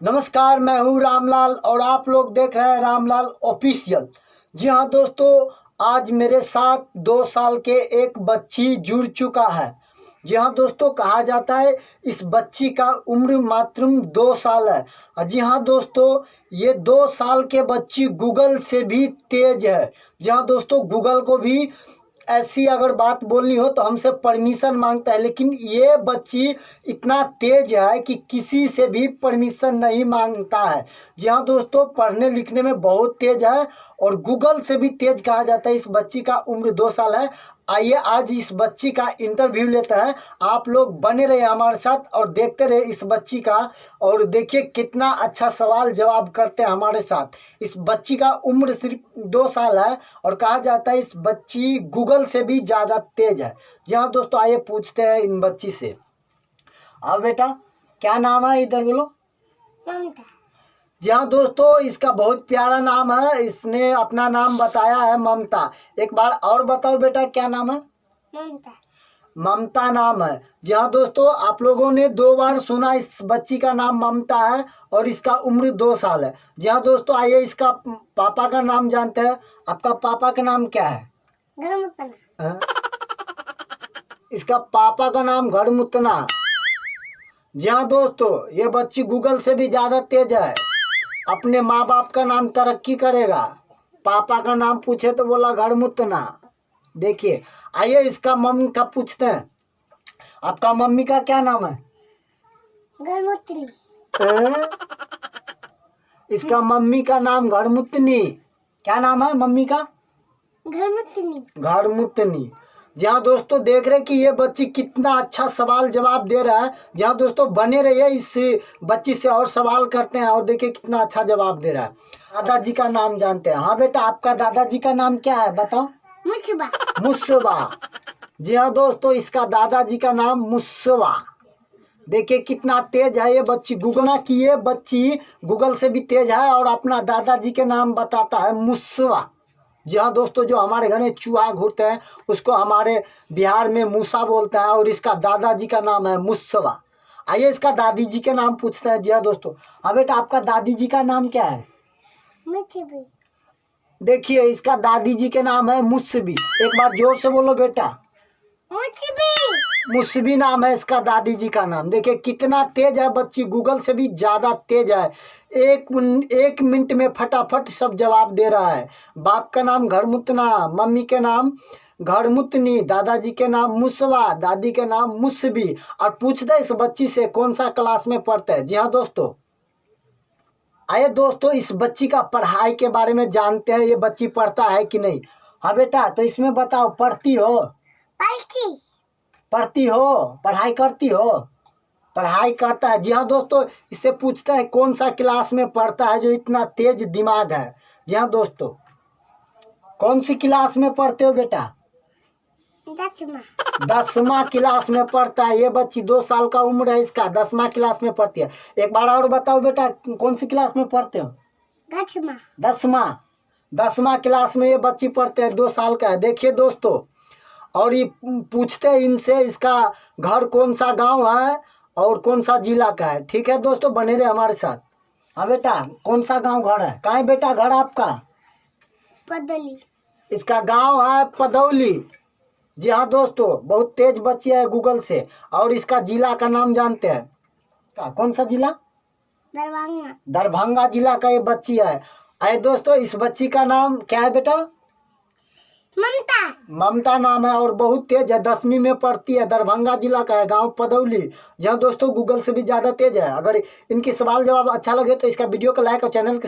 नमस्कार, मैं हूँ रामलाल और आप लोग देख रहे हैं रामलाल ऑफिशियल। जी हाँ दोस्तों, आज मेरे साथ 2 साल के एक बच्ची जुड़ चुका है। जी हाँ दोस्तों, कहा जाता है इस बच्ची का उम्र मात्र 2 साल है। जी हाँ दोस्तों, ये 2 साल के बच्ची गूगल से भी तेज है। जी हाँ दोस्तों, गूगल को भी ऐसी अगर बात बोलनी हो तो हमसे परमिशन मांगता है, लेकिन ये बच्ची इतना तेज है कि किसी से भी परमिशन नहीं मांगता है। जी हाँ दोस्तों, पढ़ने लिखने में बहुत तेज है और गूगल से भी तेज कहा जाता है। इस बच्ची का उम्र 2 साल है। आइए आज इस बच्ची का इंटरव्यू लेते हैं। आप लोग बने रहे हमारे साथ और देखते रहे इस बच्ची का, और देखिए कितना अच्छा सवाल जवाब करते हैं हमारे साथ। इस बच्ची का उम्र सिर्फ 2 साल है और कहा जाता है इस बच्ची गूगल से भी ज़्यादा तेज है। जी हाँ दोस्तों, आइए पूछते हैं इन बच्ची से। अब बेटा, क्या नाम है? इधर बोलो। ममता। जी हाँ दोस्तों, इसका बहुत प्यारा नाम है। इसने अपना नाम बताया है ममता। एक बार और बताओ बेटा, क्या नाम है? ममता। ममता नाम है। जी हाँ दोस्तों, आप लोगों ने 2 बार सुना इस बच्ची का नाम ममता है और इसका उम्र 2 साल है। जी हाँ दोस्तों, आइए इसका पापा का नाम जानते हैं। आपका पापा का नाम क्या है? गरमुतना। हाँ? इसका पापा का नाम घरमुतना। जी हाँ दोस्तों, ये बच्ची गूगल से भी ज़्यादा तेज है। अपने माँ बाप का नाम तरक्की करेगा। पापा का नाम पूछे तो बोला घरमुतना। देखिए, आइए इसका मम्मी का पूछते हैं। आपका मम्मी का क्या नाम है? गरमुतनी। हैं? इसका मम्मी का नाम घरमुतनी। क्या नाम है मम्मी का? गरमुतनी। घरमुतनी। जी हाँ दोस्तों, देख रहे कि ये बच्ची कितना अच्छा सवाल जवाब दे रहा है। जी हाँ दोस्तों, बने रहिए, इस बच्ची से और सवाल करते हैं और देखिए कितना अच्छा जवाब दे रहा है। दादाजी का नाम जानते हैं? हाँ बेटा, आपका दादाजी का नाम क्या है बताओ? मुसबा। मुसबा। जी हाँ दोस्तों, इसका दादाजी का नाम मुसबा। देखिए कितना तेज है ये बच्ची। गूगल की ये बच्ची गूगल से भी तेज है और अपना दादाजी के नाम बताता है मुसबा। जी हाँ दोस्तों, जो हमारे घर में चूहा घूरते हैं उसको हमारे बिहार में मूसा बोलता है और इसका दादाजी का नाम है मुसबा। आइए इसका दादी जी के नाम पूछते हैं। जी हाँ दोस्तों, हाँ बेटा, आपका दादी जी का नाम क्या है? मुसबी। देखिए, इसका दादी जी के नाम है मुसबी। एक बार जोर से बोलो बेटा। मुसबी। मुसबी नाम है इसका दादी जी का नाम। देखिए कितना तेज है बच्ची, गूगल से भी ज़्यादा तेज है। एक मिनट में फटाफट सब जवाब दे रहा है। बाप का नाम घरमुतना, मम्मी के नाम घरमुतनी, दादाजी के नाम मुसवा, दादी के नाम मुसबी। और पूछते इस बच्ची से कौन सा क्लास में पढ़ता है। जी हाँ दोस्तों, आइए दोस्तों इस बच्ची का पढ़ाई के बारे में जानते हैं। ये बच्ची पढ़ता है कि नहीं? हाँ बेटा, तो इसमें बताओ, पढ़ती हो? पलकी। पढ़ती हो? पढ़ाई करती हो? पढ़ाई करता है। जी हाँ दोस्तों, इससे पूछते हैं कौन सा क्लास में पढ़ता है जो इतना तेज दिमाग है। जी हाँ दोस्तों, कौन सी क्लास में पढ़ते हो बेटा? 10वां। 10वां क्लास में पढ़ता है। ये बच्ची 2 साल का उम्र है इसका, 10वां क्लास में पढ़ती है। एक बार और बताओ बेटा, कौन सी क्लास में पढ़ते हो? 10वां। 10वां क्लास में ये बच्ची पढ़ते हैं। 2 साल का है। देखिए दोस्तों, और ये पूछते हैं इनसे इसका घर कौन सा गांव है और कौन सा जिला का है। ठीक है दोस्तों, बने रहे हमारे साथ। हाँ बेटा, कौन सा गांव घर है? कहाँ है बेटा घर आपका? पदली। इसका गांव है पदौली। जी हाँ दोस्तों, बहुत तेज बच्ची है गूगल से। और इसका जिला का नाम जानते हैं? कौन सा जिला? दरभंगा। दरभंगा जिला का ये बच्ची है। आए दोस्तों, इस बच्ची का नाम क्या है बेटा? ममता। ममता नाम है और बहुत तेज है। 10वीं में पढ़ती है। दरभंगा जिला का है, गांव पदौली। जहाँ दोस्तों गूगल से भी ज़्यादा तेज है। अगर इनकी सवाल जवाब अच्छा लगे तो इसका वीडियो को लाइक और चैनल के